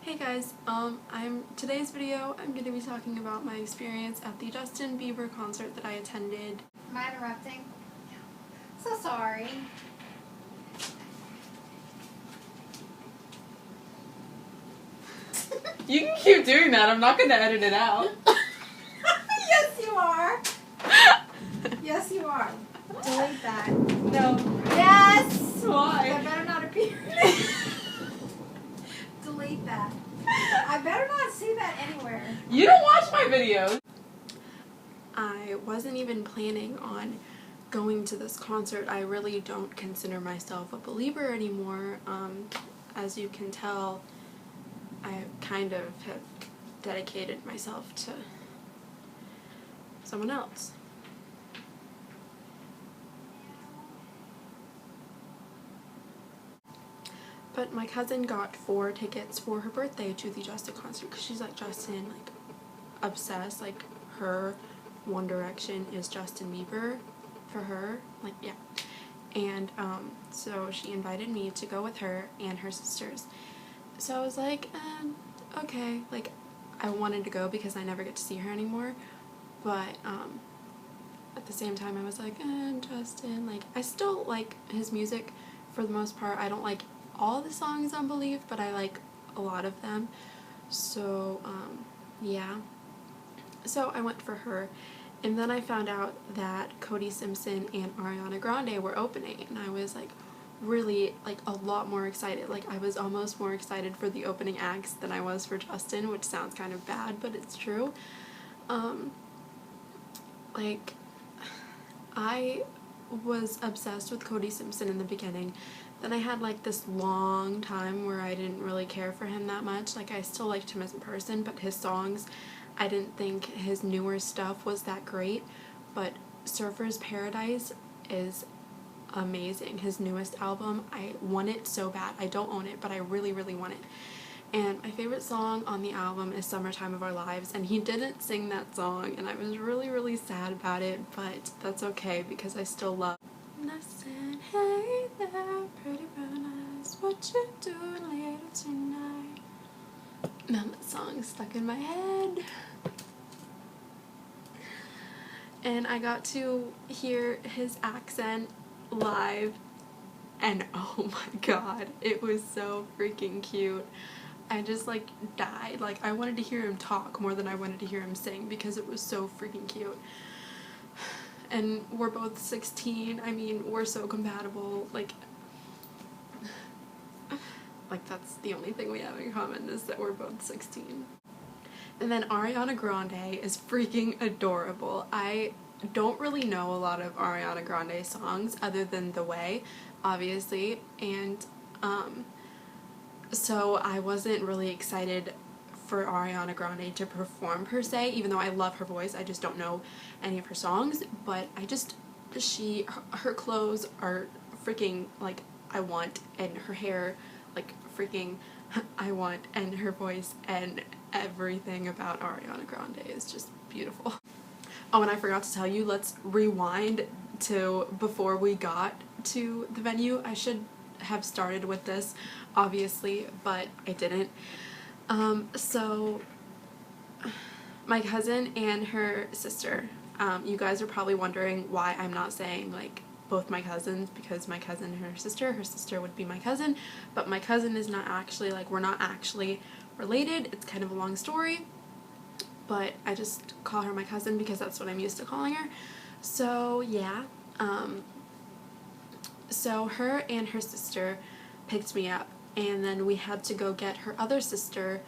Hey guys, today's video I'm going to be talking about my experience at the Justin Bieber concert that I attended. Am I interrupting? So sorry. You can keep doing that, I'm not going to edit it out. Yes you are. Yes you are. Delete that. No. Yes! Why? That better not appear. Delete that. I better not see that anywhere. You don't watch my videos. I wasn't even planning on going to this concert. I really don't consider myself a believer anymore. As you can tell, I kind of have dedicated myself to someone else. But my cousin got 4 tickets for her birthday to the Justin concert because she's like Justin, like obsessed. Like her One Direction is Justin Bieber for her. Like, yeah. And so she invited me to go with her and her sisters. So I was like, okay. Like, I wanted to go because I never get to see her anymore. But at the same time, I was like, Justin. Like, I still like his music for the most part. I don't like all the songs on Believe, but I like a lot of them. So, yeah. So I went for her. And then I found out that Cody Simpson and Ariana Grande were opening. And I was like really like a lot more excited. Like I was almost more excited for the opening acts than I was for Justin, which sounds kind of bad, but it's true. Like I was obsessed with Cody Simpson in the beginning. Then I had like this long time where I didn't really care for him that much. Like I still liked him as a person, but his songs, I didn't think his newer stuff was that great. But Surfer's Paradise is amazing. His newest album, I want it so bad. I don't own it, but I really, really want it. And my favorite song on the album is Summertime of Our Lives, and he didn't sing that song, and I was really, really sad about it, but that's okay because I still love. And I said, hey there, pretty brown eyes, what you doing later tonight? Now that song's stuck in my head. And I got to hear his accent live, and oh my god, it was so freaking cute. I just like died. Like I wanted to hear him talk more than I wanted to hear him sing because it was so freaking cute. And we're both 16. I mean, we're so compatible. Like that's the only thing we have in common is that we're both 16. And then Ariana Grande is freaking adorable. I don't really know a lot of Ariana Grande songs other than The Way, obviously, and so I wasn't really excited for Ariana Grande to perform per se, even though I love her voice. I just don't know any of her songs, but her clothes are freaking like I want, and her hair like freaking I want, and her voice and everything about Ariana Grande is just beautiful. Oh, and I forgot to tell you, let's rewind to before we got to the venue. I should have started with this, obviously, but I didn't. So my cousin and her sister, you guys are probably wondering why I'm not saying like both my cousins, because my cousin and her sister would be my cousin, but my cousin is not actually, like, we're not actually related. It's kind of a long story, but I just call her my cousin because that's what I'm used to calling her. So yeah, so her and her sister picked me up, and then we had to go get her other sister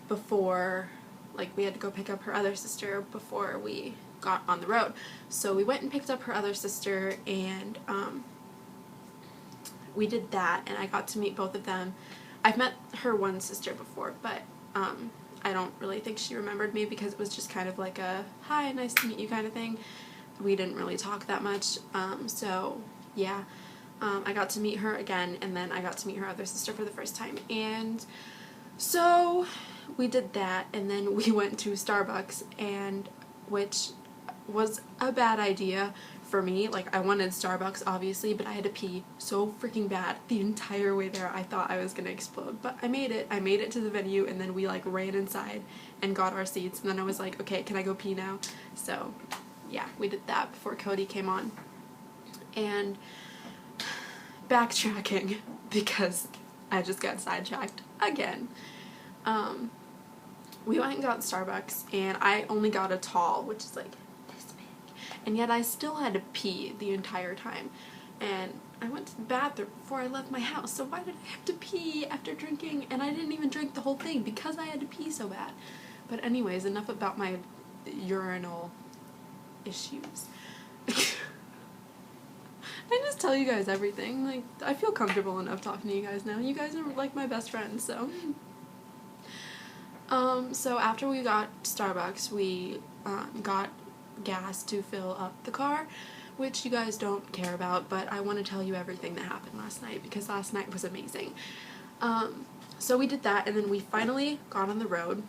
before, like, we had to go pick up her other sister before we got on the road. So we went and picked up her other sister, and we did that, and I got to meet both of them. I've met her one sister before, but I don't really think she remembered me because it was just kind of like a hi, nice to meet you kind of thing. We didn't really talk that much, so yeah. I got to meet her again, and then I got to meet her other sister for the first time, and so we did that, and then we went to Starbucks, and which was a bad idea for me, like, I wanted Starbucks obviously, but I had to pee so freaking bad the entire way there. I thought I was gonna explode, but I made it to the venue, and then we like ran inside and got our seats, and then I was like, okay, can I go pee now? So yeah, we did that before Cody came on. And backtracking, because I just got sidetracked again. We went and got Starbucks, and I only got a tall, which is like this big, and yet I still had to pee the entire time. And I went to the bathroom before I left my house, so why did I have to pee after drinking? And I didn't even drink the whole thing because I had to pee so bad. But anyways, enough about my urinal issues. I just tell you guys everything. Like, I feel comfortable enough talking to you guys now. You guys are like my best friends, so. So after we got Starbucks, we got gas to fill up the car, which you guys don't care about, but I want to tell you everything that happened last night, because last night was amazing. So we did that, and then we finally got on the road.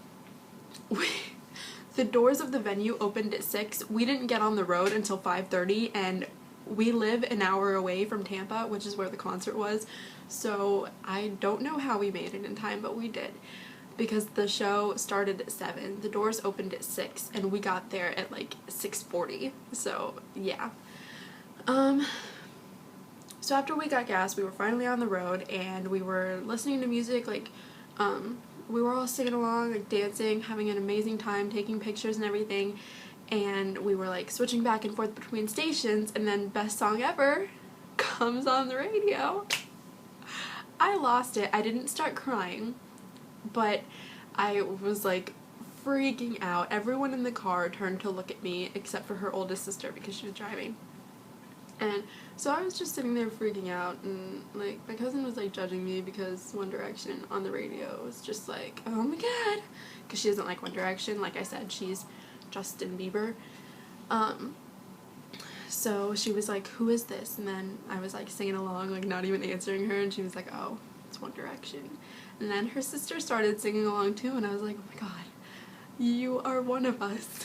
The doors of the venue opened at 6. We didn't get on the road until 5:30, and we live an hour away from Tampa, which is where the concert was, so I don't know how we made it in time, but we did. Because the show started at 7, the doors opened at 6, and we got there at like 6:40, so yeah. So after we got gas, we were finally on the road, and we were listening to music, like, we were all singing along, like, dancing, having an amazing time, taking pictures and everything, and we were, like, switching back and forth between stations, and then Best Song Ever comes on the radio. I lost it. I didn't start crying, but I was, like, freaking out. Everyone in the car turned to look at me, except for her oldest sister, because she was driving. And so I was just sitting there freaking out, and, like, my cousin was, like, judging me because One Direction on the radio was just like, oh my god, because she doesn't like One Direction. Like I said, she's Justin Bieber. So she was like, who is this? And then I was, like, singing along, like, not even answering her, and she was like, oh, it's One Direction. And then her sister started singing along too, and I was like, oh my god, you are one of us.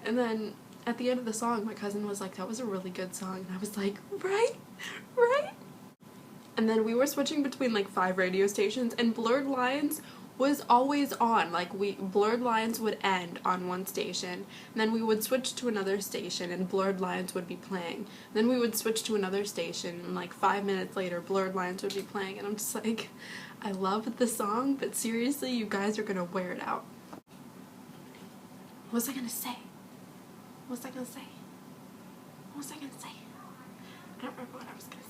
And then at the end of the song, my cousin was like, that was a really good song. And I was like, right? Right? And then we were switching between like 5 radio stations, and Blurred Lines was always on. Like, Blurred Lines would end on one station, and then we would switch to another station, and Blurred Lines would be playing. Then we would switch to another station, and like 5 minutes later, Blurred Lines would be playing, and I'm just like, I love the song, but seriously, you guys are gonna wear it out. What was I gonna say? What was I gonna say? What was I gonna say? I don't remember what I was gonna say.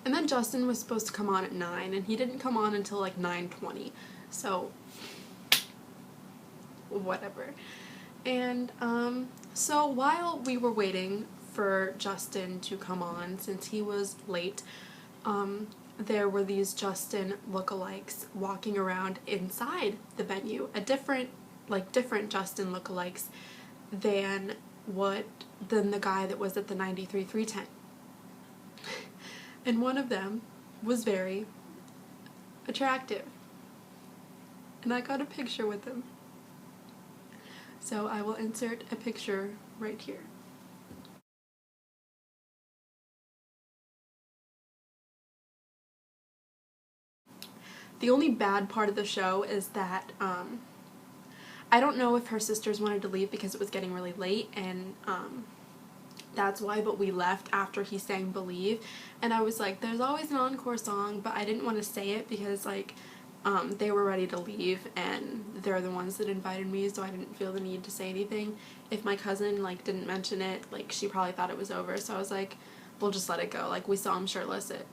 And then Justin was supposed to come on at 9, and he didn't come on until like 9:20. So, whatever. And, so while we were waiting for Justin to come on, since he was late, there were these Justin lookalikes walking around inside the venue, different Justin lookalikes than the guy that was at the 93.3 tent. And one of them was very attractive, and I got a picture with him. So I will insert a picture right here. The only bad part of the show is that, I don't know if her sisters wanted to leave because it was getting really late, and, that's why, but we left after he sang Believe, and I was like, there's always an encore song, but I didn't want to say it because, like, they were ready to leave, and they're the ones that invited me, so I didn't feel the need to say anything. If my cousin, like, didn't mention it, like, she probably thought it was over, so I was like, we'll just let it go. Like, we saw him shirtless at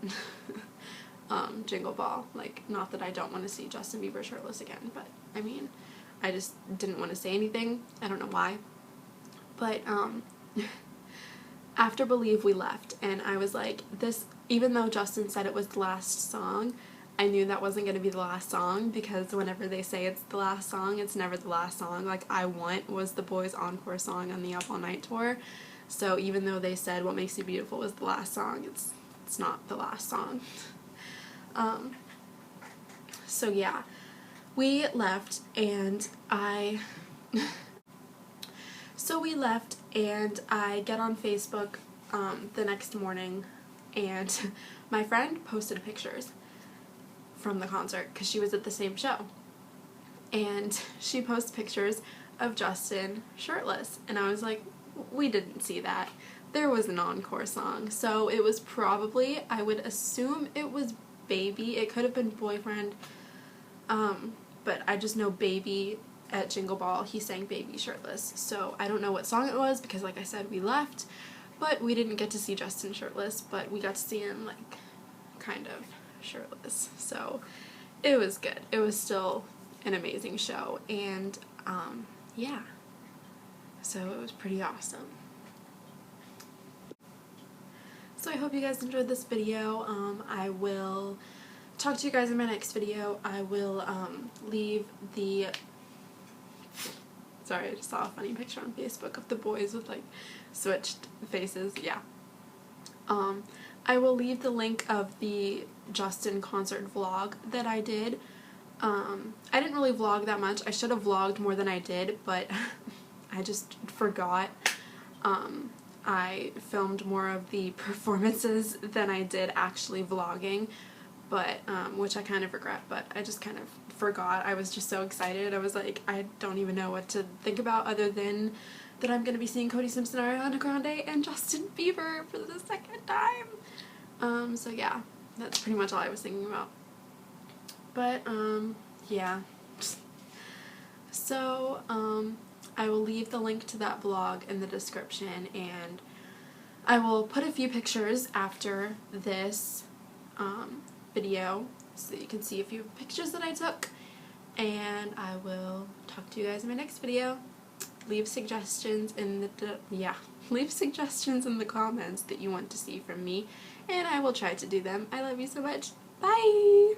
Jingle Ball. Like, not that I don't want to see Justin Bieber shirtless again, but, I mean, I just didn't want to say anything. I don't know why. But, after Believe, we left, and I was like, even though Justin said it was the last song, I knew that wasn't going to be the last song, because whenever they say it's the last song, it's never the last song. Like, I Want was the boys' encore song on the Up All Night tour, so even though they said What Makes You Beautiful was the last song, it's not the last song. So yeah, we left, and So we left, and I get on Facebook the next morning, and my friend posted pictures from the concert because she was at the same show. And she posts pictures of Justin shirtless, and I was like, we didn't see that. There was an encore song, so it was probably, I would assume it was Baby. It could have been Boyfriend, but I just know Baby at Jingle Ball, he sang Baby shirtless. So I don't know what song it was because, like I said, we left, but we didn't get to see Justin shirtless, but we got to see him, like, kind of shirtless. So it was good. It was still an amazing show, and yeah, so it was pretty awesome. So I hope you guys enjoyed this video. I will talk to you guys in my next video. I will leave the, sorry, I just saw a funny picture on Facebook of the boys with, like, switched faces. Yeah. I will leave the link of the Justin concert vlog that I did. I didn't really vlog that much. I should have vlogged more than I did, but I just forgot. I filmed more of the performances than I did actually vlogging, but which I kind of regret, but I just kind of forgot. I was just so excited. I was like, I don't even know what to think about other than that I'm going to be seeing Cody Simpson, Ariana Grande, and Justin Bieber for the second time. So yeah, that's pretty much all I was thinking about. But, yeah. So, I will leave the link to that vlog in the description, and I will put a few pictures after this, video so that you can see a few pictures that I took, and I will talk to you guys in my next video. Leave suggestions in the, leave suggestions in the comments that you want to see from me, and I will try to do them. I love you so much. Bye!